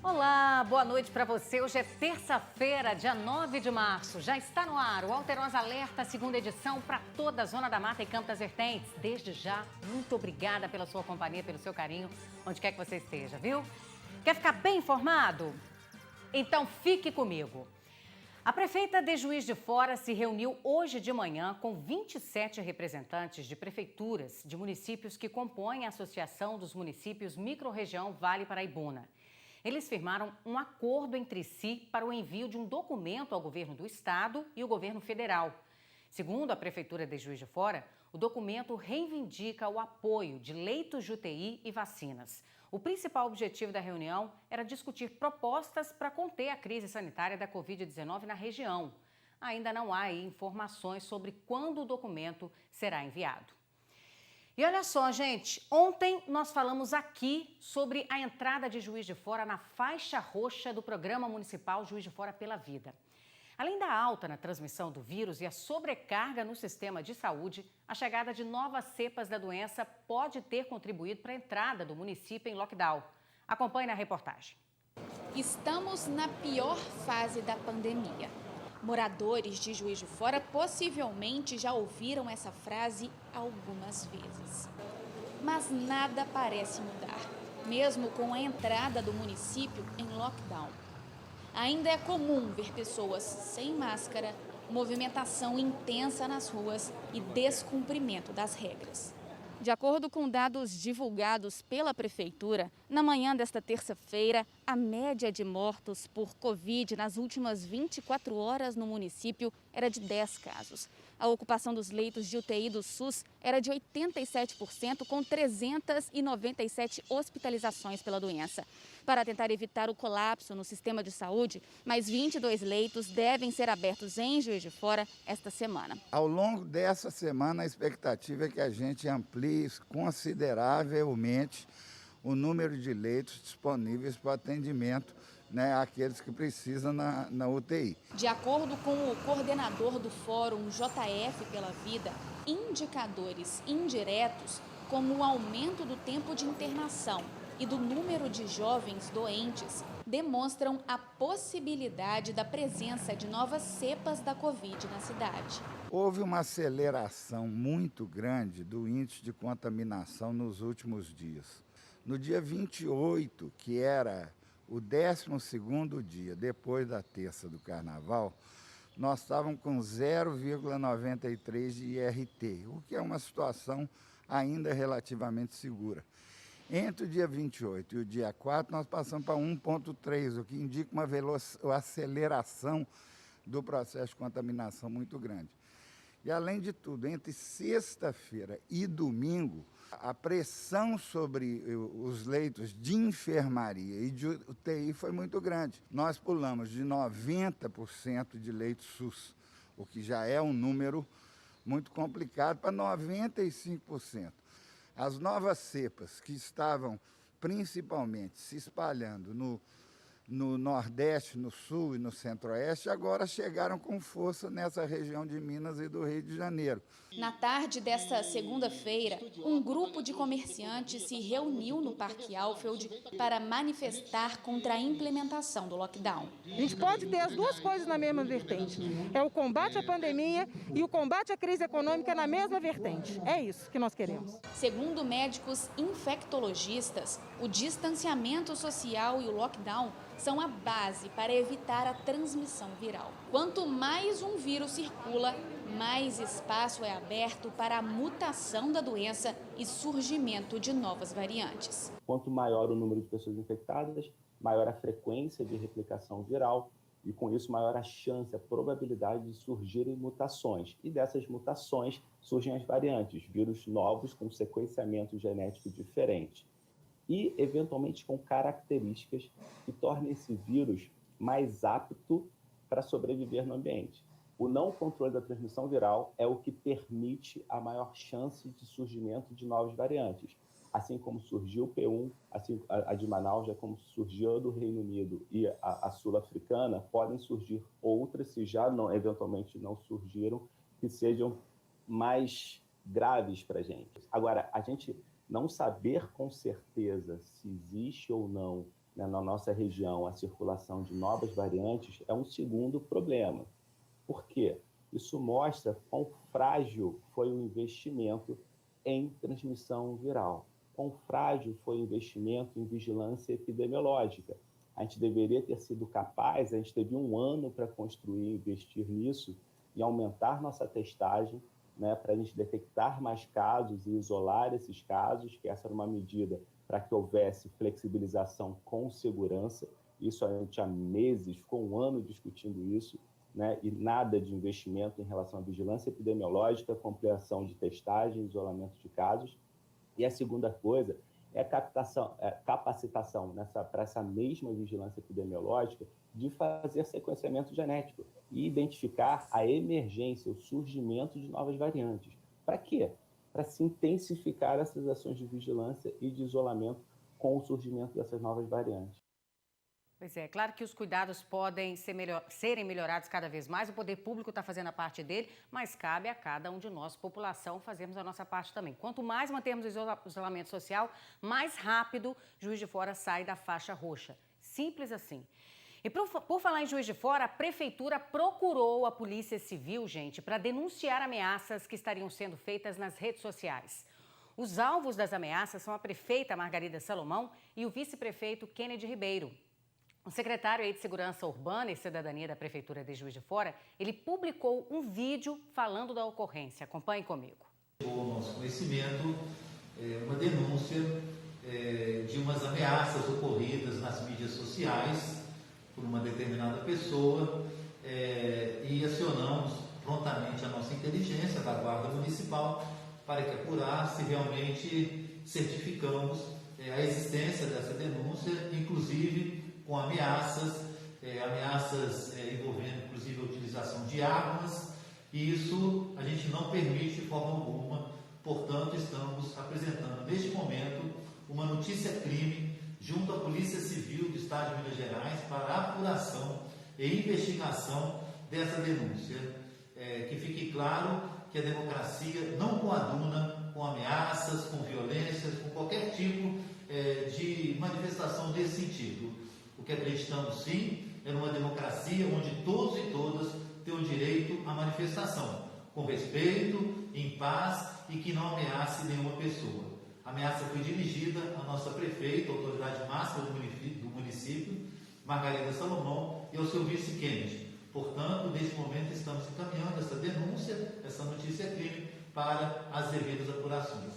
Olá, boa noite para você. Hoje é terça-feira, dia 9 de março. Já está no ar o Alterosa Alerta, segunda edição para toda a Zona da Mata e Campo das Vertentes. Desde já, muito obrigada pela sua companhia, pelo seu carinho, onde quer que você esteja, viu? Quer ficar bem informado? Então fique comigo. A prefeita de Juiz de Fora se reuniu hoje de manhã com 27 representantes de prefeituras de municípios que compõem a Associação dos Municípios Microrregião Vale Paraibuna. Eles firmaram um acordo entre si para o envio de um documento ao governo do estado e o governo federal. Segundo a Prefeitura de Juiz de Fora, o documento reivindica o apoio de leitos de UTI e vacinas. O principal objetivo da reunião era discutir propostas para conter a crise sanitária da Covid-19 na região. Ainda não há informações sobre quando o documento será enviado. E olha só, gente, ontem nós falamos aqui sobre a entrada de Juiz de Fora na faixa roxa do Programa Municipal Juiz de Fora pela Vida. Além da alta na transmissão do vírus e a sobrecarga no sistema de saúde, a chegada de novas cepas da doença pode ter contribuído para a entrada do município em lockdown. Acompanhe na reportagem. Estamos na pior fase da pandemia. Moradores de Juiz de Fora possivelmente já ouviram essa frase algumas vezes. Mas nada parece mudar, mesmo com a entrada do município em lockdown. Ainda é comum ver pessoas sem máscara, movimentação intensa nas ruas e descumprimento das regras. De acordo com dados divulgados pela Prefeitura, na manhã desta terça-feira, a média de mortos por Covid nas últimas 24 horas no município era de 10 casos. A ocupação dos leitos de UTI do SUS era de 87%, com 397 hospitalizações pela doença. Para tentar evitar o colapso no sistema de saúde, mais 22 leitos devem ser abertos em Juiz de Fora esta semana. Ao longo dessa semana, a expectativa é que a gente amplie consideravelmente o número de leitos disponíveis para atendimento, àqueles que precisam na UTI. De acordo com o coordenador do Fórum JF pela Vida, indicadores indiretos, como o aumento do tempo de internação e do número de jovens doentes, demonstram a possibilidade da presença de novas cepas da Covid na cidade. Houve uma aceleração muito grande do índice de contaminação nos últimos dias. No dia 28, que era o 12º dia depois da terça do carnaval, nós estávamos com 0,93 de IRT, o que é uma situação ainda relativamente segura. Entre o dia 28 e o dia 4, nós passamos para 1,3, o que indica uma aceleração do processo de contaminação muito grande. E, além de tudo, entre sexta-feira e domingo, a pressão sobre os leitos de enfermaria e de UTI foi muito grande. Nós pulamos de 90% de leitos SUS, o que já é um número muito complicado, para 95%. As novas cepas que estavam principalmente se espalhando no Nordeste, no Sul e no Centro-Oeste, agora chegaram com força nessa região de Minas e do Rio de Janeiro. Na tarde desta segunda-feira, um grupo de comerciantes se reuniu no Parque Alfeld para manifestar contra a implementação do lockdown. A gente pode ter as duas coisas na mesma vertente. É o combate à pandemia e o combate à crise econômica na mesma vertente. É isso que nós queremos. Segundo médicos infectologistas, o distanciamento social e o lockdown são a base para evitar a transmissão viral. Quanto mais um vírus circula, mais espaço é aberto para a mutação da doença e surgimento de novas variantes. Quanto maior o número de pessoas infectadas, maior a frequência de replicação viral e, com isso, maior a chance, a probabilidade de surgirem mutações. E dessas mutações surgem as variantes, vírus novos com sequenciamento genético diferente. E, eventualmente, com características que tornem esse vírus mais apto para sobreviver no ambiente. O não controle da transmissão viral é o que permite a maior chance de surgimento de novas variantes. Assim como surgiu o P1, assim, a de Manaus, já como surgiu a do Reino Unido e a sul-africana, podem surgir outras, se já não, eventualmente não surgiram, que sejam mais graves para a gente. Agora, a gente não saber com certeza se existe ou não né, na nossa região a circulação de novas variantes é um segundo problema. Por quê? Isso mostra quão frágil foi o investimento em transmissão viral, quão frágil foi o investimento em vigilância epidemiológica. A gente deveria ter sido capaz, a gente teve 1 ano para construir e investir nisso e aumentar nossa testagem, né, para a gente detectar mais casos e isolar esses casos, que essa era uma medida para que houvesse flexibilização com segurança. Isso a gente há meses, ficou 1 ano discutindo isso, né, e nada de investimento em relação à vigilância epidemiológica, ampliação de testagem, isolamento de casos. E a segunda coisa é a capacitação para essa mesma vigilância epidemiológica de fazer sequenciamento genético e identificar a emergência, o surgimento de novas variantes. Para quê? Para se intensificar essas ações de vigilância e de isolamento com o surgimento dessas novas variantes. Pois é, claro que os cuidados podem serem melhorados cada vez mais, o poder público está fazendo a parte dele, mas cabe a cada um de nós, população, fazermos a nossa parte também. Quanto mais mantermos o isolamento social, mais rápido Juiz de Fora sai da faixa roxa. Simples assim. E por falar em Juiz de Fora, a Prefeitura procurou a Polícia Civil, gente, para denunciar ameaças que estariam sendo feitas nas redes sociais. Os alvos das ameaças são a prefeita Margarida Salomão e o vice-prefeito Kennedy Ribeiro. O secretário de Segurança Urbana e Cidadania da Prefeitura de Juiz de Fora, ele publicou um vídeo falando da ocorrência. Acompanhe comigo. Chegou ao nosso conhecimento uma denúncia de umas ameaças ocorridas nas mídias sociais por uma determinada pessoa e acionamos prontamente a nossa inteligência da Guarda Municipal para que apurasse se realmente certificamos a existência dessa denúncia, inclusive com ameaças envolvendo inclusive a utilização de armas, e isso a gente não permite de forma alguma. Portanto, estamos apresentando neste momento uma notícia-crime junto à Polícia Civil do Estado de Minas Gerais para a apuração e investigação dessa denúncia. Que fique claro que a democracia não coaduna com ameaças, com violências, com qualquer tipo de manifestação desse sentido. O que acreditamos, sim, é numa democracia onde todos e todas têm o direito à manifestação, com respeito, em paz e que não ameace nenhuma pessoa. A ameaça foi dirigida à nossa prefeita, autoridade máxima do município, Margarida Salomão, e ao seu vice Kennedy. Portanto, neste momento estamos encaminhando essa denúncia, essa notícia-crime, para as devidas apurações.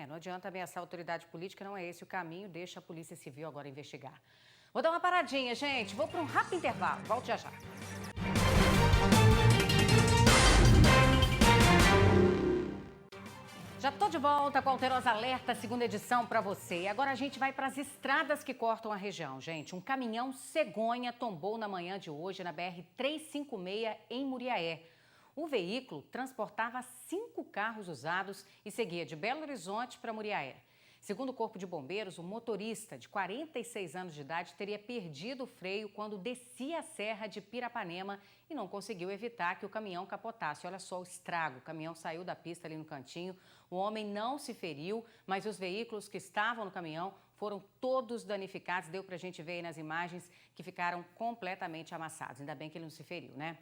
Não adianta ameaçar a autoridade política, não é esse o caminho, deixa a Polícia Civil agora investigar. Vou dar uma paradinha, gente, vou para um rápido intervalo, volto já já. Já estou de volta com o Alterosa Alerta, segunda edição para você. E agora a gente vai para as estradas que cortam a região, gente. Um caminhão cegonha tombou na manhã de hoje na BR-356 em Muriaé. O veículo transportava 5 carros usados e seguia de Belo Horizonte para Muriaé. Segundo o Corpo de Bombeiros, o motorista de 46 anos de idade teria perdido o freio quando descia a serra de Pirapanema e não conseguiu evitar que o caminhão capotasse. Olha só o estrago, o caminhão saiu da pista ali no cantinho, o homem não se feriu, mas os veículos que estavam no caminhão foram todos danificados. Deu pra gente ver aí nas imagens que ficaram completamente amassados. Ainda bem que ele não se feriu, né?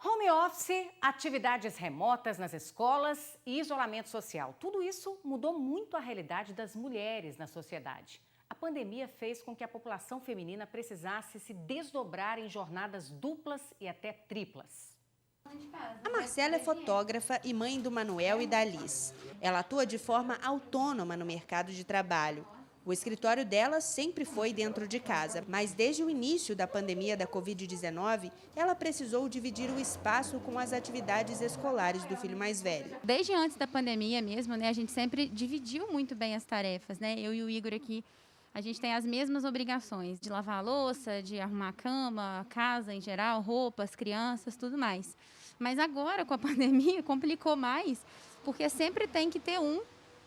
Home office, atividades remotas nas escolas e isolamento social. Tudo isso mudou muito a realidade das mulheres na sociedade. A pandemia fez com que a população feminina precisasse se desdobrar em jornadas duplas e até triplas. A Marcela é fotógrafa e mãe do Manuel e da Alice. Ela atua de forma autônoma no mercado de trabalho. O escritório dela sempre foi dentro de casa, mas desde o início da pandemia da Covid-19, ela precisou dividir o espaço com as atividades escolares do filho mais velho. Desde antes da pandemia mesmo, né, a gente sempre dividiu muito bem as tarefas, né? Eu e o Igor aqui, a gente tem as mesmas obrigações de lavar a louça, de arrumar a cama, a casa em geral, roupas, crianças, tudo mais. Mas agora, com a pandemia, complicou mais, porque sempre tem que ter um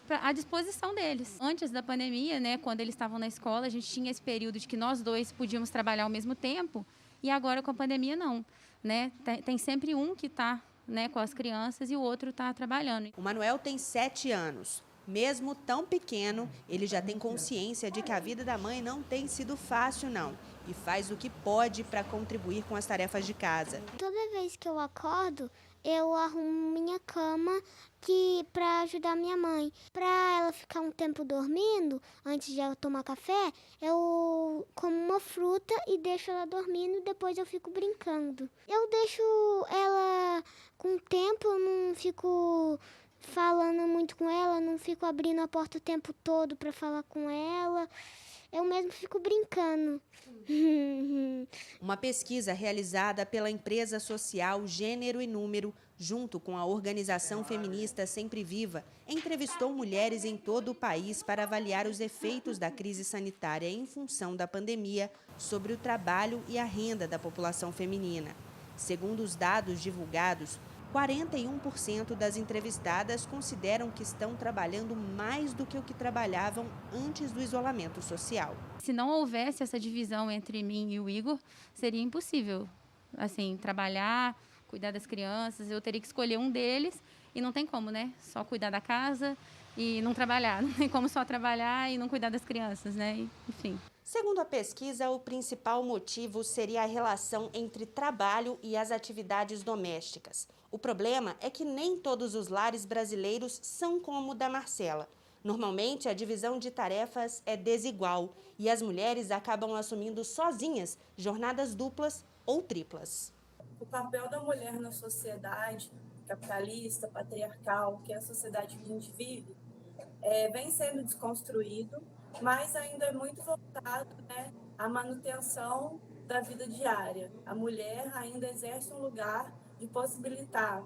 à disposição deles. Antes da pandemia, né, quando eles estavam na escola, a gente tinha esse período de que nós dois podíamos trabalhar ao mesmo tempo, e agora com a pandemia não, né? Tem sempre um que está, né, com as crianças e o outro está trabalhando. O Manuel tem 7 anos. Mesmo tão pequeno, ele já tem consciência de que a vida da mãe não tem sido fácil, não. E faz o que pode para contribuir com as tarefas de casa. Toda vez que eu acordo, eu arrumo minha cama para ajudar minha mãe. Para ela ficar um tempo dormindo, antes de ela tomar café, eu como uma fruta e deixo ela dormindo e depois eu fico brincando. Eu deixo ela com o tempo, eu não fico falando muito com ela, não fico abrindo a porta o tempo todo para falar com ela. Eu mesmo fico brincando. Uma pesquisa realizada pela empresa social Gênero e Número, junto com a organização feminista Sempre Viva, entrevistou mulheres em todo o país para avaliar os efeitos da crise sanitária em função da pandemia sobre o trabalho e a renda da população feminina. Segundo os dados divulgados, 41% das entrevistadas consideram que estão trabalhando mais do que o que trabalhavam antes do isolamento social. Se não houvesse essa divisão entre mim e o Igor, seria impossível, assim, trabalhar, cuidar das crianças. Eu teria que escolher um deles e não tem como, né? Só cuidar da casa e não trabalhar. Não tem como só trabalhar e não cuidar das crianças, né? Enfim. Segundo a pesquisa, o principal motivo seria a relação entre trabalho e as atividades domésticas. O problema é que nem todos os lares brasileiros são como o da Marcela. Normalmente, a divisão de tarefas é desigual e as mulheres acabam assumindo sozinhas jornadas duplas ou triplas. O papel da mulher na sociedade capitalista, patriarcal, que é a sociedade que a gente vive, vem sendo desconstruído, mas ainda é muito voltado, né, à manutenção da vida diária. A mulher ainda exerce um lugar de possibilitar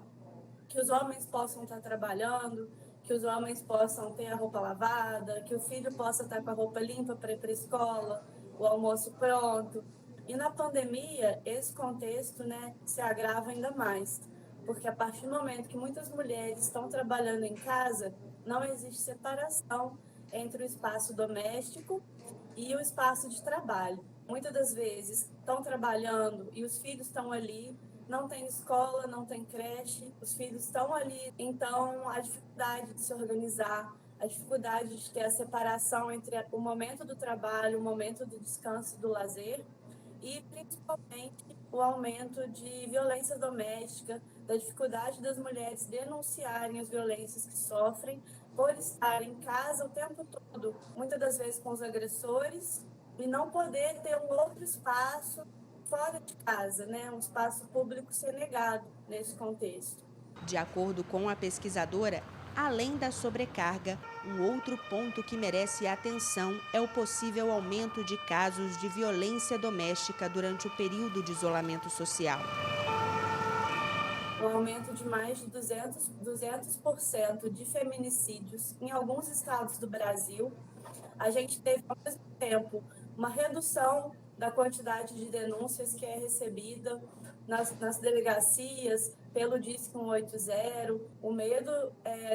que os homens possam estar trabalhando, que os homens possam ter a roupa lavada, que o filho possa estar com a roupa limpa para ir para a escola, o almoço pronto. E na pandemia, esse contexto, né, se agrava ainda mais, porque a partir do momento que muitas mulheres estão trabalhando em casa, não existe separação entre o espaço doméstico e o espaço de trabalho. Muitas das vezes estão trabalhando e os filhos estão ali, não tem escola, não tem creche, os filhos estão ali. Então, a dificuldade de se organizar, a dificuldade de ter a separação entre o momento do trabalho, o momento do descanso e do lazer, e principalmente o aumento de violência doméstica, da dificuldade das mulheres denunciarem as violências que sofrem por estar em casa o tempo todo, muitas das vezes com os agressores, e não poder ter um outro espaço fora de casa, né? Um espaço público ser negado nesse contexto. De acordo com a pesquisadora, além da sobrecarga, um outro ponto que merece atenção é o possível aumento de casos de violência doméstica durante o período de isolamento social. O aumento de mais de 200% de feminicídios em alguns estados do Brasil. A gente teve, ao mesmo tempo, uma redução da quantidade de denúncias que é recebida nas delegacias pelo Disque 180, o medo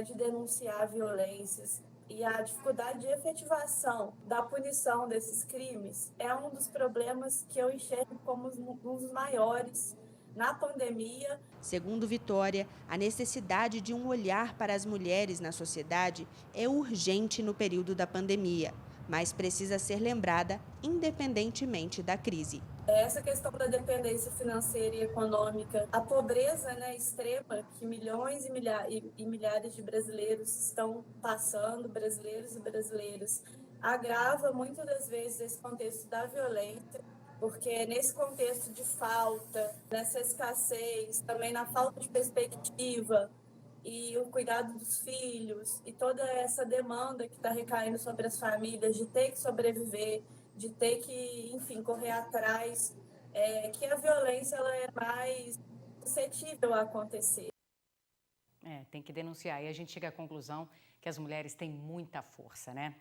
de denunciar violências e a dificuldade de efetivação da punição desses crimes é um dos problemas que eu enxergo como um dos maiores na pandemia. Segundo Vitória, a necessidade de um olhar para as mulheres na sociedade é urgente no período da pandemia, mas precisa ser lembrada independentemente da crise. Essa questão da dependência financeira e econômica, a pobreza, né, extrema que milhões e milhares de brasileiros estão passando, brasileiros e brasileiras, agrava muitas das vezes esse contexto da violência, porque nesse contexto de falta, nessa escassez, também na falta de perspectiva e o cuidado dos filhos e toda essa demanda que está recaindo sobre as famílias de ter que sobreviver, de ter que, enfim, correr atrás, que a violência ela é mais suscetível a acontecer. Tem que denunciar. E a gente chega à conclusão que as mulheres têm muita força, né?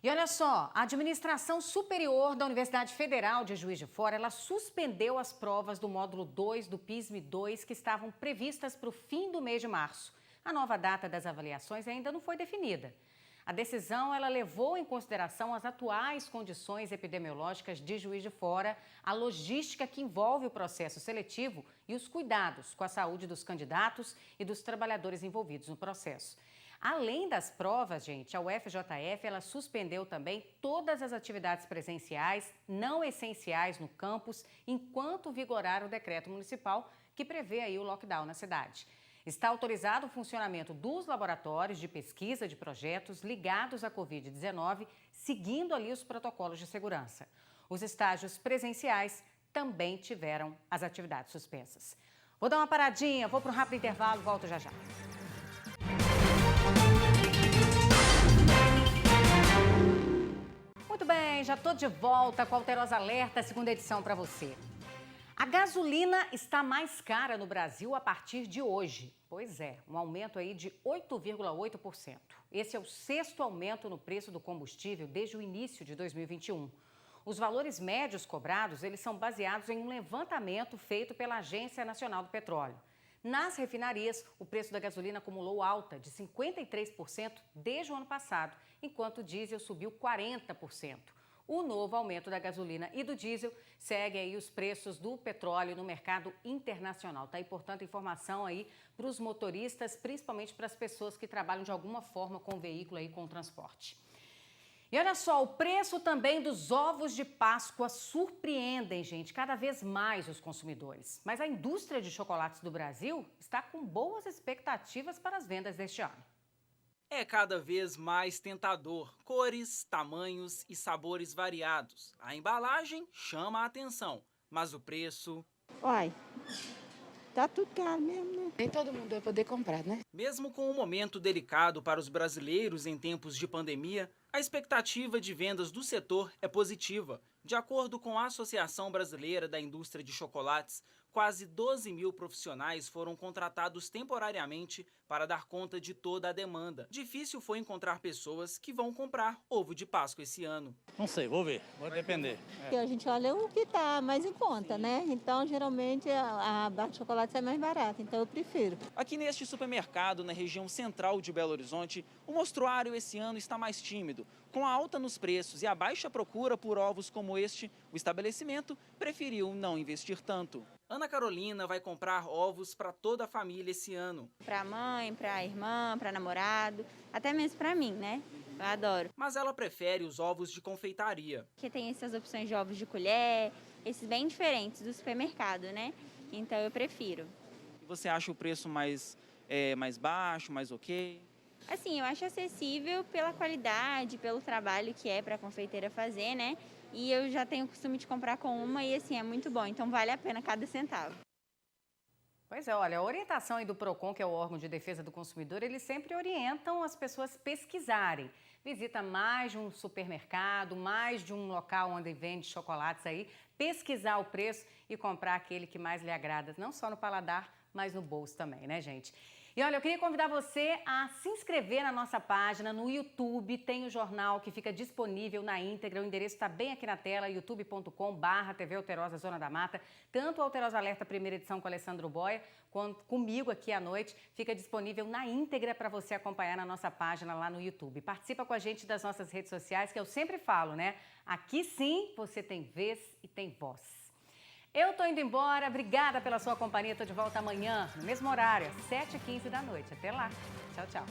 E olha só, a Administração Superior da Universidade Federal de Juiz de Fora, ela suspendeu as provas do módulo 2 do PISM-2 que estavam previstas para o fim do mês de março. A nova data das avaliações ainda não foi definida. A decisão ela levou em consideração as atuais condições epidemiológicas de Juiz de Fora, a logística que envolve o processo seletivo e os cuidados com a saúde dos candidatos e dos trabalhadores envolvidos no processo. Além das provas, gente, a UFJF ela suspendeu também todas as atividades presenciais não essenciais no campus enquanto vigorar o decreto municipal que prevê aí o lockdown na cidade. Está autorizado o funcionamento dos laboratórios de pesquisa de projetos ligados à Covid-19, seguindo ali os protocolos de segurança. Os estágios presenciais também tiveram as atividades suspensas. Vou dar uma paradinha, vou para um rápido intervalo, volto já já. Muito bem, já estou de volta com a Alterosa Alerta, segunda edição para você. A gasolina está mais cara no Brasil a partir de hoje. Pois é, um aumento aí de 8,8%. Esse é o 6º aumento no preço do combustível desde o início de 2021. Os valores médios cobrados, eles são baseados em um levantamento feito pela Agência Nacional do Petróleo. Nas refinarias, o preço da gasolina acumulou alta de 53% desde o ano passado, enquanto o diesel subiu 40%. O novo aumento da gasolina e do diesel segue aí os preços do petróleo no mercado internacional. Tá aí, portanto, informação aí para os motoristas, principalmente para as pessoas que trabalham de alguma forma com o veículo aí, com o transporte. E olha só, o preço também dos ovos de Páscoa surpreendem, gente, cada vez mais os consumidores. Mas a indústria de chocolates do Brasil está com boas expectativas para as vendas deste ano. É cada vez mais tentador, cores, tamanhos e sabores variados. A embalagem chama a atenção, mas o preço... Uai, tá tudo caro mesmo, né? Nem todo mundo vai poder comprar, né? Mesmo com um momento delicado para os brasileiros em tempos de pandemia, a expectativa de vendas do setor é positiva. De acordo com a Associação Brasileira da Indústria de Chocolates, quase 12 mil profissionais foram contratados temporariamente para dar conta de toda a demanda. Difícil foi encontrar pessoas que vão comprar ovo de Páscoa esse ano. Não sei, vou ver, vai depender. A gente olha o que está mais em conta, né? Então, geralmente, a barra de chocolate é mais barata, então eu prefiro. Aqui neste supermercado, na região central de Belo Horizonte, o mostruário esse ano está mais tímido. Com a alta nos preços e a baixa procura por ovos como este, o estabelecimento preferiu não investir tanto. Ana Carolina vai comprar ovos para toda a família esse ano. Para a mãe, para a irmã, para namorado, até mesmo para mim, né? Eu adoro. Mas ela prefere os ovos de confeitaria. Que tem essas opções de ovos de colher, esses bem diferentes do supermercado, né? Então eu prefiro. E você acha o preço mais baixo, mais ok? Assim, eu acho acessível pela qualidade, pelo trabalho que é para a confeiteira fazer, né? E eu já tenho o costume de comprar com uma e assim, é muito bom. Então vale a pena cada centavo. Pois é, olha, a orientação aí do PROCON, que é o órgão de defesa do consumidor, eles sempre orientam as pessoas pesquisarem. Visita mais de um supermercado, mais de um local onde vende chocolates aí, pesquisar o preço e comprar aquele que mais lhe agrada, não só no paladar, mas no bolso também, né, gente? E olha, eu queria convidar você a se inscrever na nossa página no YouTube. Tem o jornal que fica disponível na íntegra. O endereço está bem aqui na tela, youtube.com/TV Alterosa Zona da Mata. Tanto o Alterosa Alerta primeira edição com Alessandro Boia, quanto comigo aqui à noite, fica disponível na íntegra para você acompanhar na nossa página lá no YouTube. Participa com a gente das nossas redes sociais, que eu sempre falo, né? Aqui sim você tem vez e tem voz. Eu tô indo embora, obrigada pela sua companhia, tô de volta amanhã, no mesmo horário, às 7h15 da noite. Até lá, tchau, tchau.